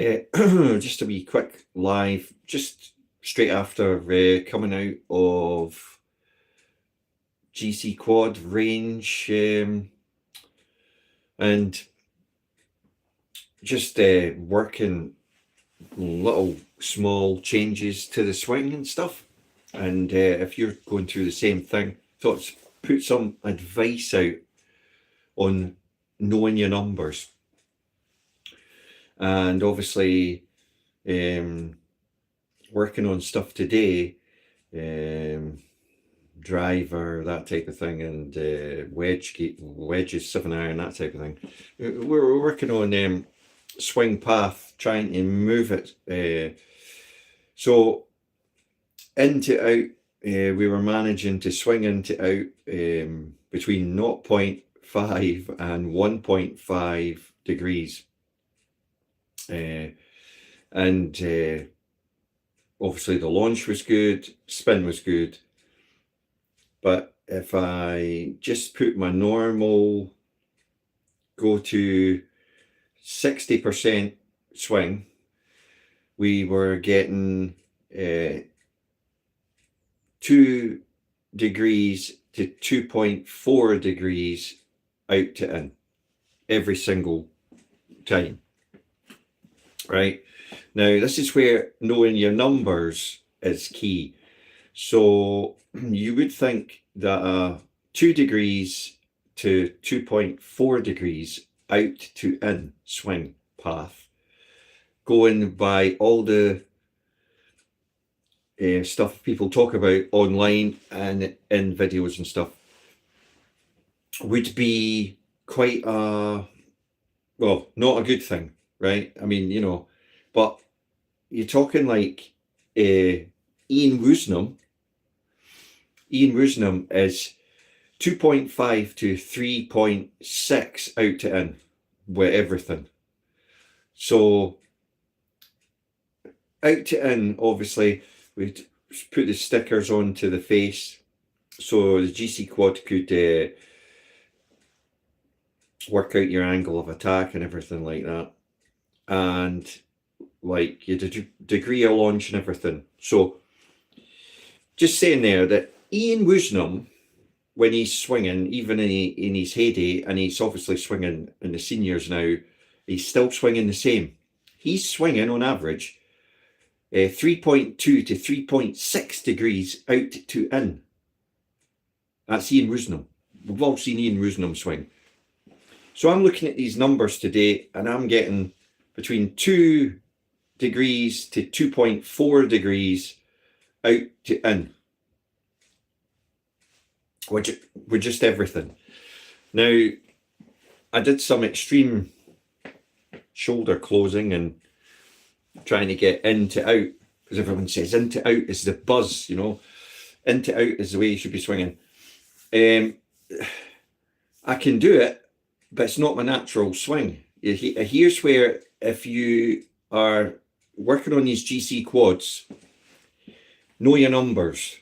Just a wee quick live, just straight after coming out of GC Quad range, and just working little small changes to the swing and stuff. And if you're going through the same thing, thought to put some advice out on knowing your numbers. And obviously, working on stuff today, driver, that type of thing, and wedges, 7-iron, that type of thing. We're working on swing path, trying to move it. So into out, we were managing to swing into out between 0.5 and 1.5 degrees. And obviously the launch was good, spin was good. But if I just put my normal, go to 60% swing, we were getting 2 degrees to 2.4 degrees out to in every single time. Right? Now, this is where knowing your numbers is key. So you would think that 2 degrees to 2.4 degrees out to in swing path, going by all the stuff people talk about online and in videos and stuff, would be quite well, not a good thing, right? I mean, but you're talking like Ian Woosnam. Ian Woosnam is 2.5 to 3.6 out to in with everything. So out to in, obviously, we put the stickers onto the face so the GC Quad could work out your angle of attack and everything like that, and like your degree of launch and everything. So just saying there that Ian Woosnam, when he's swinging, even in his heyday, and he's obviously swinging in the seniors now, he's still swinging the same. He's swinging on average 3.2 to 3.6 degrees out to in. That's Ian Woosnam. We've all seen Ian Woosnam swing. So I'm looking at these numbers today, and I'm getting between 2 degrees to 2.4 degrees out to in, which with just everything. Now, I did some extreme shoulder closing and trying to get into out, because everyone says into out is the buzz, into out is the way you should be swinging. I can do it, but it's not my natural swing. Here's where, if you are working on these GC quads, know your numbers.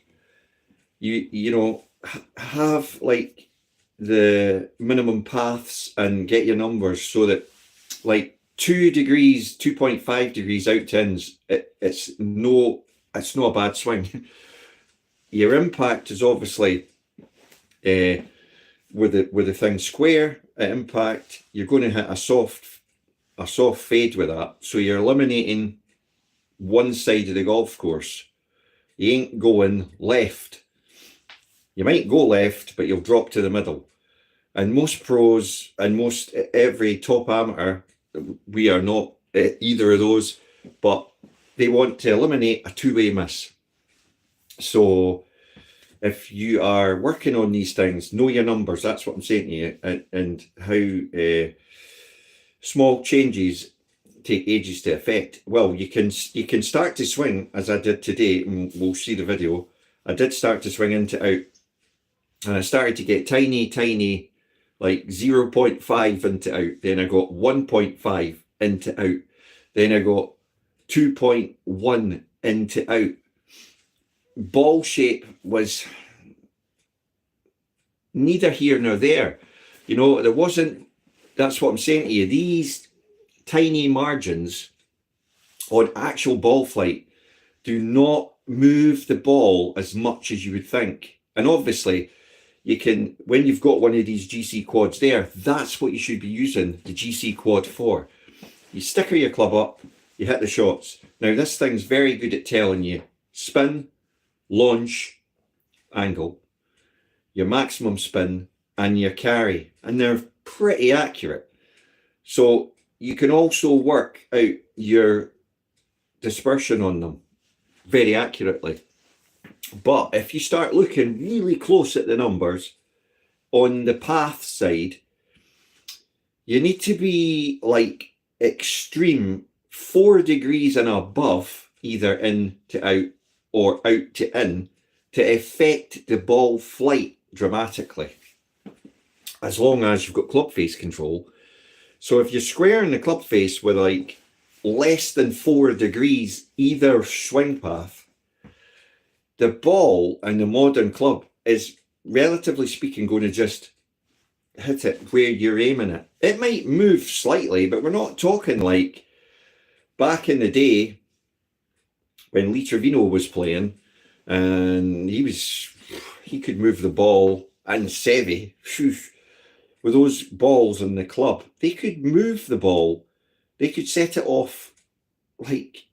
You have like the minimum paths and get your numbers so that like 2 degrees, 2.5 degrees out to ins, it's not a bad swing. Your impact is obviously with the thing square at impact, you're going to hit a soft fade with that. So you're eliminating one side of the golf course. You ain't going left. You might go left, but you'll drop to the middle. And most pros and every top amateur, we are not either of those, but they want to eliminate a two-way miss. So if you are working on these things, know your numbers. That's what I'm saying to you, and how small changes take ages to affect. Well, you can start to swing as I did today, and we'll see the video. I did start to swing into out, and I started to get tiny, like 0.5 into out. Then I got 1.5 into out. Then I got 2.1 into out. Ball shape was neither here nor there. There wasn't, that's what I'm saying to you. These tiny margins on actual ball flight, do not move the ball as much as you would think. And obviously, you can, when you've got one of these GC quads there, that's what you should be using the GC quad for. You sticker your club up, you hit the shots. Now, this thing's very good at telling you spin, launch, angle, your maximum spin, and your carry. And they're pretty accurate. So you can also work out your dispersion on them very accurately. But if you start looking really close at the numbers on the path side, you need to be like extreme 4 degrees and above, either in to out or out to in, to affect the ball flight dramatically, as long as you've got club face control. So if you're squaring the club face with like less than 4 degrees either swing path, the ball and the modern club is, relatively speaking, going to just hit it where you're aiming it. It might move slightly, but we're not talking like back in the day when Lee Trevino was playing, and he could move the ball, and Seve, with those balls in the club, they could move the ball. They could set it off like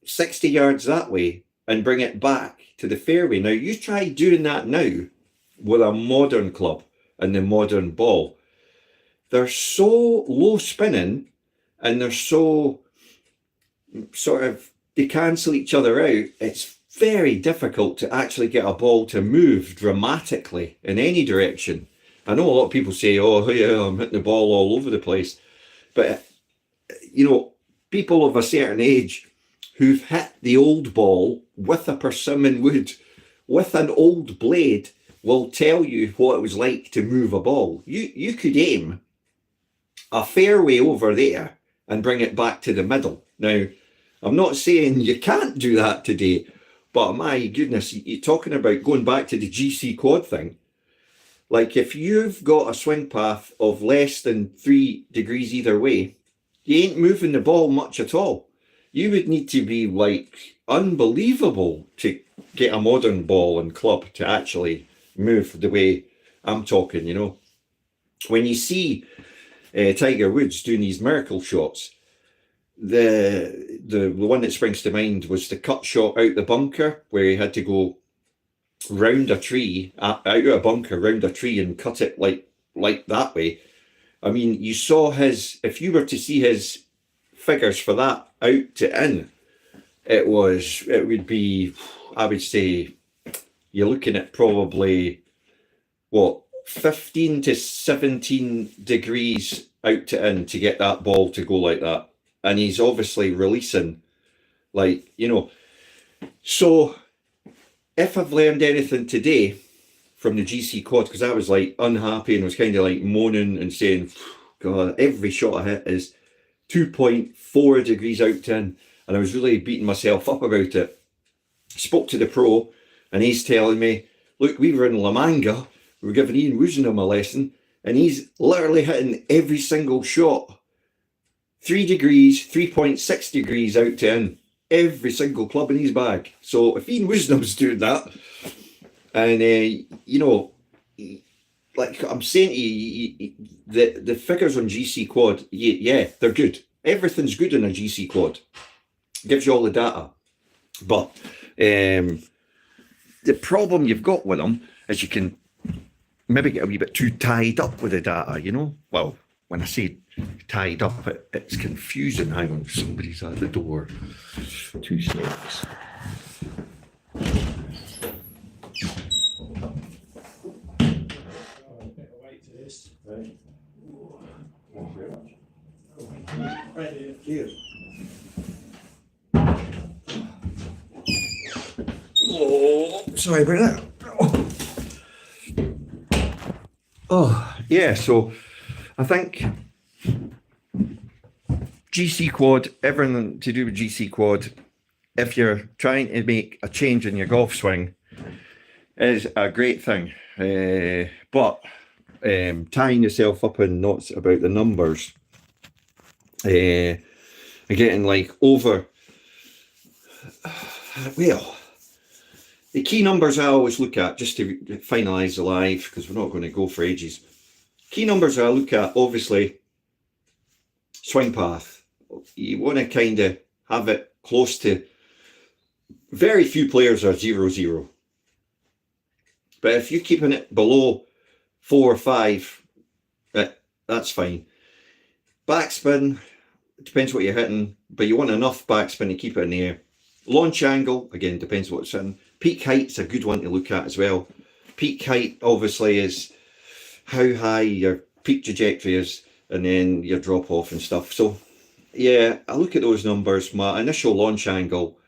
60 yards that way and bring it back to the fairway. Now, you try doing that now with a modern club and the modern ball. They're so low spinning, and they're so sort of, they cancel each other out. It's very difficult to actually get a ball to move dramatically in any direction. I know a lot of people say, oh yeah, I'm hitting the ball all over the place. But, you know, people of a certain age who've hit the old ball with a persimmon wood, with an old blade, will tell you what it was like to move a ball. You could aim a fairway over there and bring it back to the middle. Now, I'm not saying you can't do that today, but my goodness, you're talking about going back to the GC quad thing. Like, if you've got a swing path of less than 3 degrees either way, you ain't moving the ball much at all. You would need to be like unbelievable to get a modern ball and club to actually move the way I'm talking, you know. When you see Tiger Woods doing these miracle shots, the one that springs to mind was the cut shot out the bunker, where he had to go round a tree, out of a bunker, round a tree, and cut it like that way. I mean, you saw his, if you were to see his figures for that out to in, it would be, I would say, you're looking at probably, what, 15 to 17 degrees out to in to get that ball to go like that. And he's obviously releasing, like, you know. So if I've learned anything today from the GC quad, because I was like unhappy and was kind of like moaning and saying, God, every shot I hit is 2.4 degrees out to in, and I was really beating myself up about it. Spoke to the pro, and he's telling me, look, we were in La Manga, we were giving Ian Woosnam a lesson, and he's literally hitting every single shot 3 degrees, 3.6 degrees out to in, every single club in his bag. So if Ian Woosnam's doing that, and you know, like I'm saying to you, the figures on GC quad, yeah, they're good. Everything's good in a GC quad. Gives you all the data. But the problem you've got with them is you can maybe get a wee bit too tied up with the data, you know? Well, when I say tied up, it's confusing. Hang on, somebody's at the door. 2 seconds. Oh, sorry about that. Oh, yeah, so I think GC quad, everything to do with GC quad, if you're trying to make a change in your golf swing, is a great thing. But tying yourself up in knots about the numbers, and getting like over Well, the key numbers I always look at, just to finalise the live, because we're not going to go for ages. Key numbers I look at, obviously, swing path. You want to kind of have it close to, very few players are 0-0. But if you're keeping it below 4 or 5, that's fine. Backspin, depends what you're hitting, but you want enough backspin to keep it in the air. Launch angle, again, depends what it's hitting. Peak height's a good one to look at as well. Peak height, obviously, is how high your peak trajectory is, and then your drop off and stuff. So, yeah, I look at those numbers. My initial launch angle,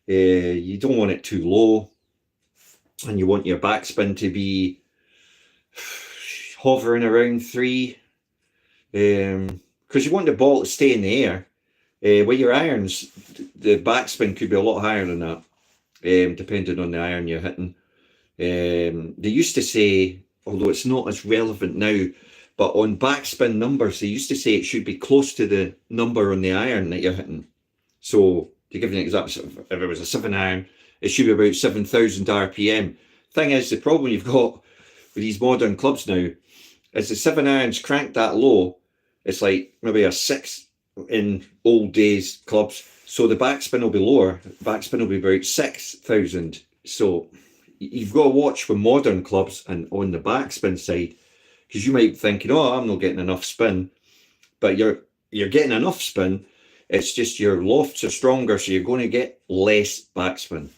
you don't want it too low, and you want your backspin to be hovering around 3, because you want the ball to stay in the air. With your irons, the backspin could be a lot higher than that, depending on the iron you're hitting. They used to say, although it's not as relevant now, but on backspin numbers, they used to say it should be close to the number on the iron that you're hitting. So, to give you an example, if it was a 7 iron, it should be about 7,000 RPM. Thing is, the problem you've got with these modern clubs now is the 7 irons cranked that low. It's like maybe a 6 in old days clubs. So the backspin will be lower. The backspin will be about 6,000. So you've got to watch with modern clubs and on the backspin side, because you might be thinking, oh, I'm not getting enough spin. But you're getting enough spin. It's just your lofts are stronger, so you're going to get less backspin.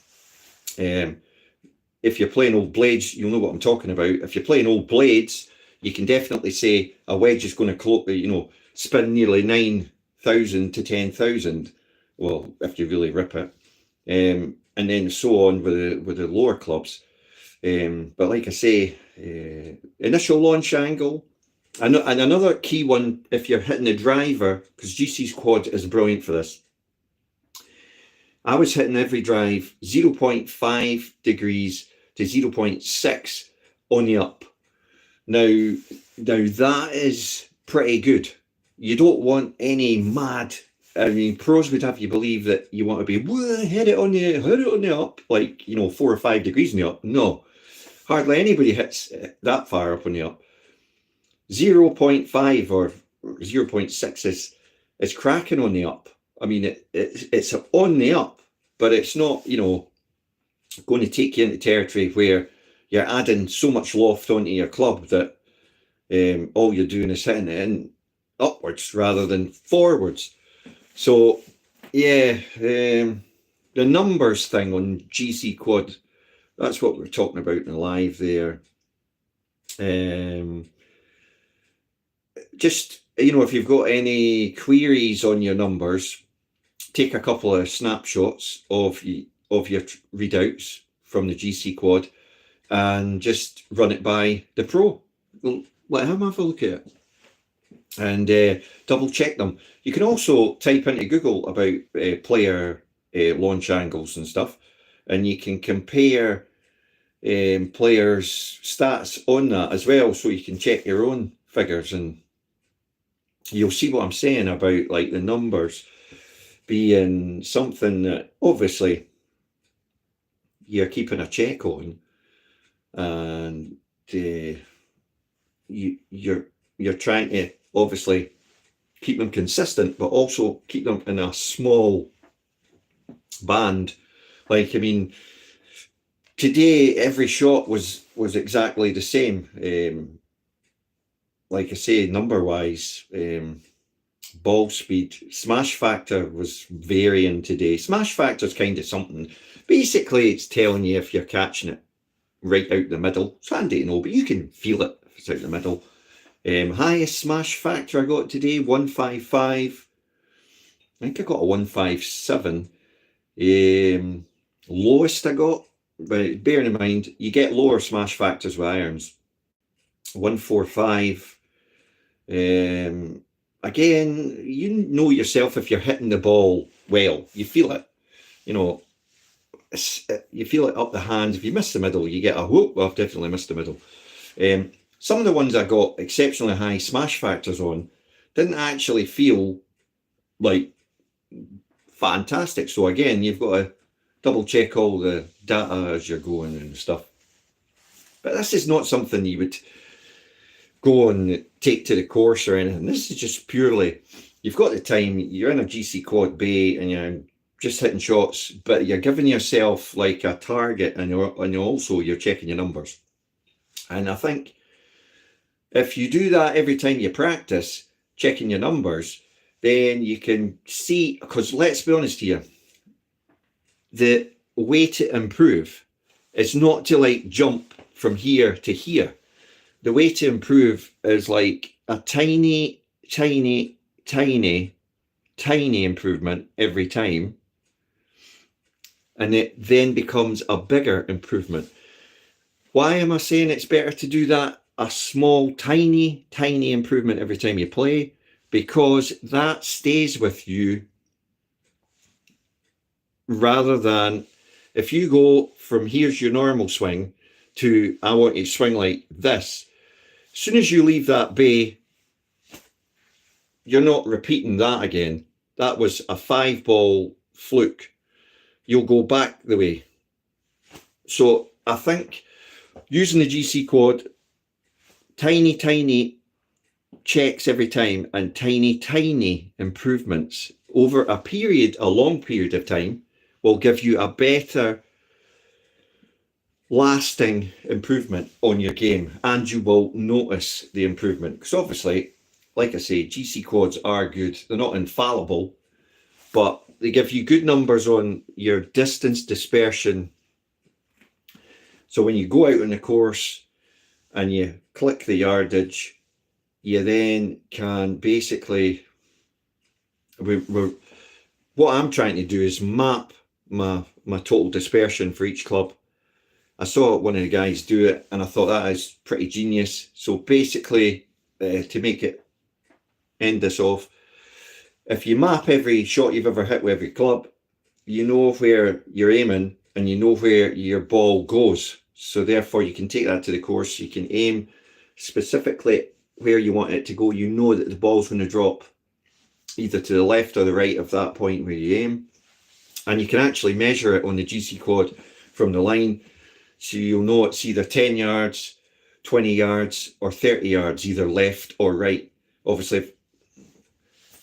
If you're playing old blades, you'll know what I'm talking about. If you're playing old blades, you can definitely say a wedge is going to spin nearly 9,000 to 10,000. Well, if you really rip it, and then so on with the lower clubs. But like I say, initial launch angle, and another key one, if you're hitting a driver, because GC's quad is brilliant for this. I was hitting every drive 0.5 degrees to 0.6 on the up. Now that is pretty good. You don't want any mad. I mean, pros would have you believe that you want to be hit it on the up, like 4 or 5 degrees on the up. No, hardly anybody hits that far up on the up. 0.5 or 0.6 is cracking on the up. I mean, it's on the up, but it's not, going to take you into territory where you're adding so much loft onto your club that all you're doing is hitting it in upwards rather than forwards. So, yeah, the numbers thing on GC Quad, that's what we're talking about in the live there. Just, if you've got any queries on your numbers, take a couple of snapshots of your readouts from the GC Quad and just run it by the pro. Let him have a look at it and double check them. You can also type into Google about player launch angles and stuff, and you can compare players' stats on that as well, so you can check your own figures, and you'll see what I'm saying about like the numbers being something that obviously you're keeping a check on, and you're trying to obviously keep them consistent, but also keep them in a small band. Like, I mean, today every shot was exactly the same. Like I say, number wise, ball speed, smash factor was varying today. Smash factor is kind of something. Basically, it's telling you if you're catching it right out the middle. It's handy to know, but you can feel it if it's out the middle. Highest smash factor I got today, 155. I think I got a 157. Lowest I got, but bearing in mind, you get lower smash factors with irons. 145. Again, you know yourself if you're hitting the ball well. You feel it. You feel it up the hands. If you miss the middle, you get a whoop. Well, I've definitely missed the middle. Some of the ones I got exceptionally high smash factors on didn't actually feel like fantastic. So again, you've got to double check all the data as you're going and stuff. But this is not something you would go and take to the course or anything. This is just purely, you've got the time, you're in a GC quad bay and you're just hitting shots, but you're giving yourself like a target, and you're checking your numbers. And I think if you do that every time you practice, checking your numbers, then you can see, because let's be honest here, the way to improve is not to like jump from here to here. The way to improve is like a tiny, tiny, tiny, tiny improvement every time. And it then becomes a bigger improvement. Why am I saying it's better to do that? A small, tiny, tiny improvement every time you play, because that stays with you, rather than if you go from here's your normal swing to I want you to swing like this. As soon as you leave that bay, you're not repeating that again. That was a 5-ball fluke. You'll go back the way. So I think using the GC quad, tiny, tiny checks every time and tiny, tiny improvements over a long period of time will give you a better lasting improvement on your game, and you will notice the improvement. Because obviously, like I say, GC quads are good. They're not infallible, but they give you good numbers on your distance dispersion. So when you go out on the course and you click the yardage, you then can basically, what I'm trying to do is map my total dispersion for each club. I saw one of the guys do it and I thought that is pretty genius. So basically, to make it end this off, if you map every shot you've ever hit with every club, you know where you're aiming and you know where your ball goes. So therefore you can take that to the course. You can aim specifically where you want it to go. You know that the ball's going to drop either to the left or the right of that point where you aim. And you can actually measure it on the GC quad from the line. So you'll know it's either 10 yards, 20 yards, or 30 yards, either left or right. Obviously,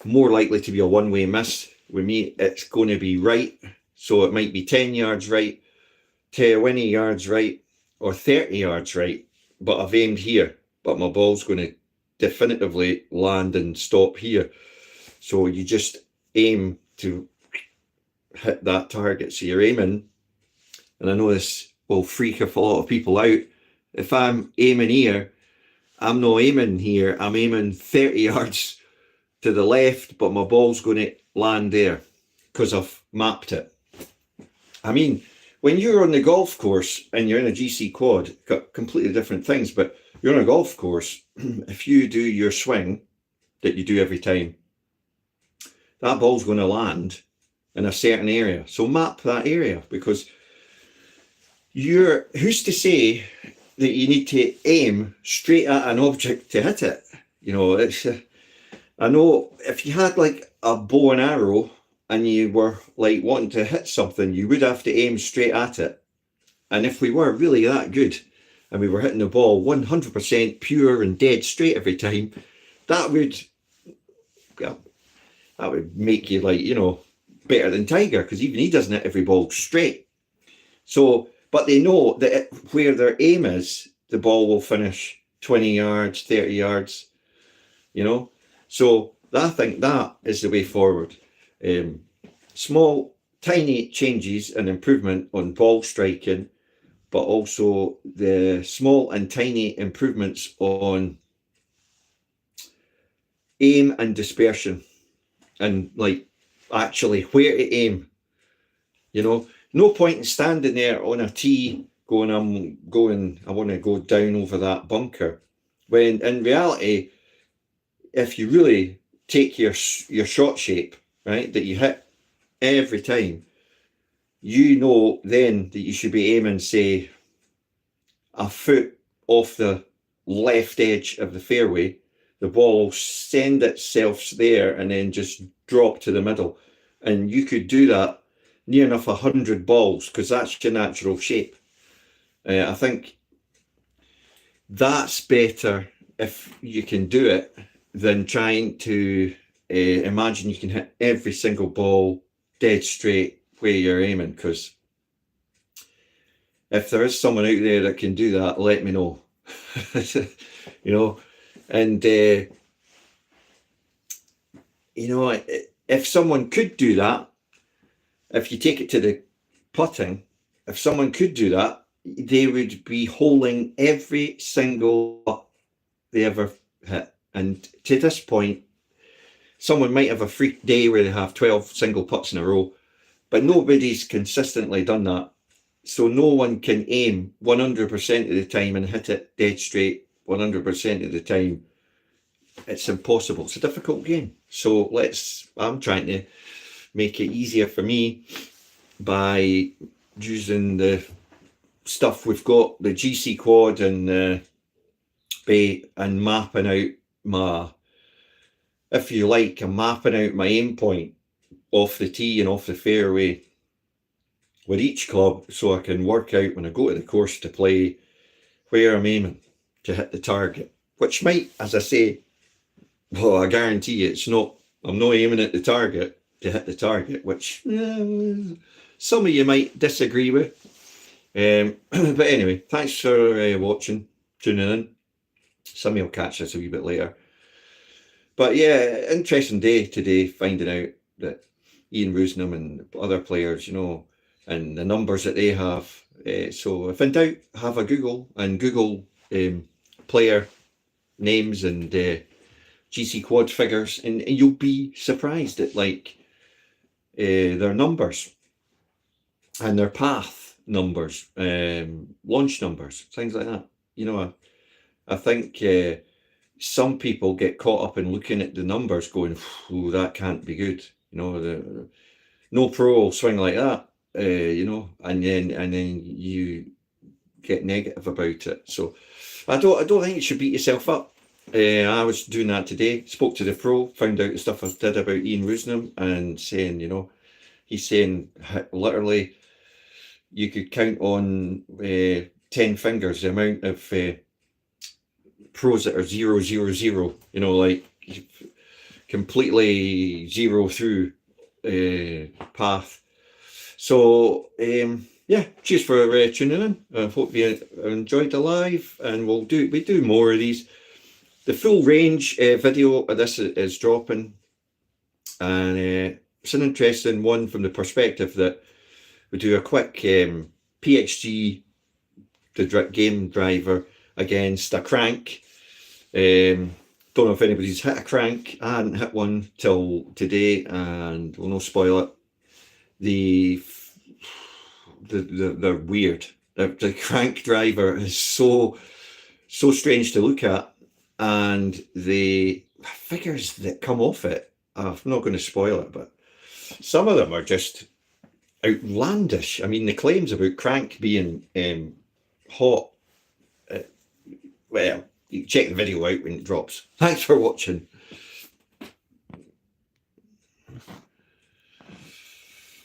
more likely to be a one-way miss. With me, it's going to be right. So it might be 10 yards right, 20 yards right, or 30 yards right. But I've aimed here, but my ball's going to definitively land and stop here. So you just aim to hit that target. So you're aiming, and I know this will freak a lot of people out. If I'm aiming here, I'm not aiming here. I'm aiming 30 yards to the left, but my ball's going to land there because I've mapped it. I mean, when you're on the golf course and you're in a GC quad, got completely different things, but you're on a golf course, if you do your swing that you do every time, that ball's going to land in a certain area. So map that area, because who's to say that you need to aim straight at an object to hit it? You know, it's I know if you had like a bow and arrow and you were like wanting to hit something, you would have to aim straight at it. And if we were really that good and we were hitting the ball 100% pure and dead straight every time, that would make you like, you know, better than Tiger, because even he doesn't hit every ball straight. So, but they know that where their aim is, the ball will finish 20 yards, 30 yards, you know. So I think that is the way forward. Small, tiny changes and improvement on ball striking, but also the small and tiny improvements on aim and dispersion, and like actually where to aim. You know, no point in standing there on a tee going, I want to go down over that bunker, when in reality, if you really take your shot shape, right, that you hit every time, you know then that you should be aiming, say, a foot off the left edge of the fairway. The ball will send itself there and then just drop to the middle. And you could do that near enough 100 balls, because that's your natural shape. I think that's better if you can do it than trying to imagine you can hit every single ball dead straight where you're aiming, because if there is someone out there that can do that, let me know. You know, and you know, if someone could do that, if you take it to the putting, if someone could do that, they would be holing every single putt they ever hit. And to this point, someone might have a freak day where they have 12 single putts in a row, but nobody's consistently done that. So no one can aim 100% of the time and hit it dead straight 100% of the time. It's impossible. It's a difficult game. So I'm trying to make it easier for me by using the stuff we've got, the GC Quad and and mapping out my, if you like, I'm mapping out my aim point off the tee and off the fairway with each club, so I can work out when I go to the course to play where I'm aiming to hit the target, which might, as I say, well, I guarantee you it's not, I'm not aiming at the target to hit the target, which some of you might disagree with. But anyway, thanks for watching, tuning in. Some of you will catch this a wee bit later. But yeah, interesting day today, finding out that Ian Woosnam and other players, you know, and the numbers that they have. So if in doubt, have a Google and Google player names and GC Quad figures, and you'll be surprised at like their numbers and their path numbers, launch numbers, things like that. You know, I think some people get caught up in looking at the numbers going, "Oh, that can't be good." You know, no pro will swing like that. You know, and then you get negative about it. So I don't think you should beat yourself up. I was doing that today. Spoke to the pro, found out the stuff I did about Ian Woosnam, and saying, you know, he's saying literally you could count on 10 fingers the amount of pros that are 0-0-0. You know, like completely zero through path. So yeah, cheers for tuning in. I hope you enjoyed the live, and we do more of these. The full range video of this is dropping, and it's an interesting one from the perspective that we do a quick PXG, the game driver, against a crank. Don't know if anybody's hit a crank. I hadn't hit one till today, and we'll not spoil it. They're weird. The crank driver is so strange to look at, and the figures that come off it, I'm not going to spoil it, but some of them are just outlandish. I mean, the claims about crank being hot, well, you can check the video out when it drops. Thanks for watching.